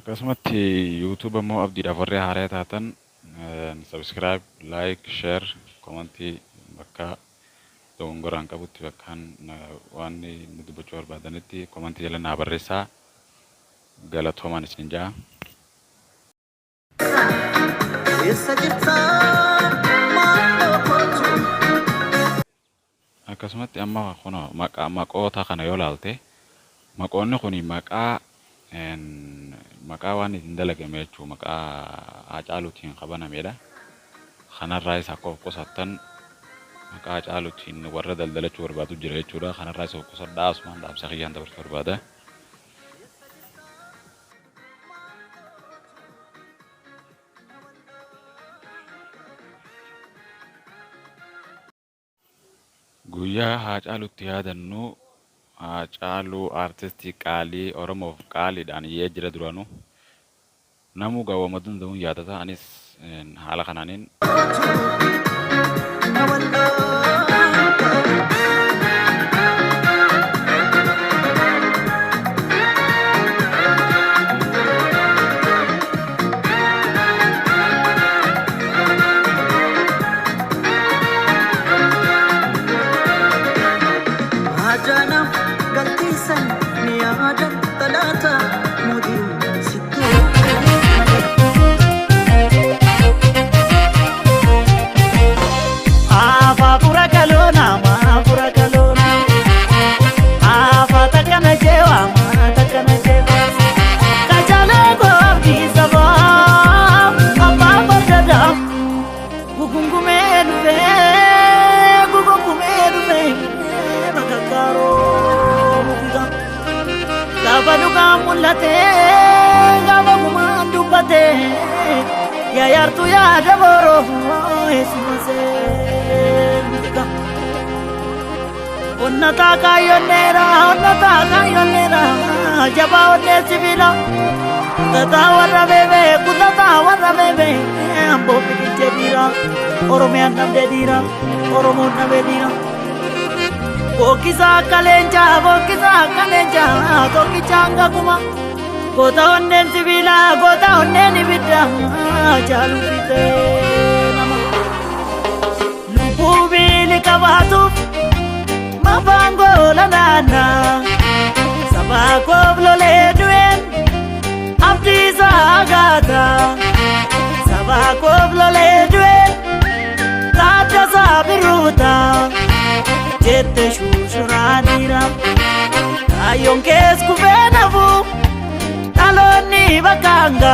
Akkasumatti YouTube ammoo abdiidhaaf warri haaraa taatan subscribe, like, share, commentii bakka dogongoraan qabutti bakkaan waan nu dubbachuu barbaadanitti commentii jala naa barreessaa. Galatoomaan isin jaa. Akkasumatti amma kun maqoota kana yoo ilaalte maqoonni kun maqaa waan ittiin dalagame jechuudha. Maqaa Haacaaluutiin qabanameedha. Kanarraa isa akka of qusattan maqaa Haacaaluutiin warra daldalachuu barbaadu jira jechuudha. Kanarraa isa of qusadhaa asumaan dhaamsa kiyyaan dabarsuu barbaada. Guyyaa Haacaaluutti yaadannu Haacaaluu artistii qaalii Oromoof qaaliidhaan jira duraanuu namuu gawwama danda'uun yaadata. Anis haala kanaaniin Yadattuu yaada boroo eessumasee onnataa kaayyoneera jabaa onnee sibiila kutataa warra beebee amboo biqilchee dhiira Oromiyaan dhabdee dhiira Oromoon dhabee dhiira bokkisaa akka leencaa tokkicha hanga kuma goota onneen sibiila goota onneen ibidda Haacaaluu fitee nama lubbuu biili qabaatuuf mafaangoo lalaana sabaa koof lolee du'een abdiisaa gaata sabaa koof lolee du'een taaddasaa biruuta jette shuushuraa dhiira kaayyoon kees kufee nafuu Aloni bakanga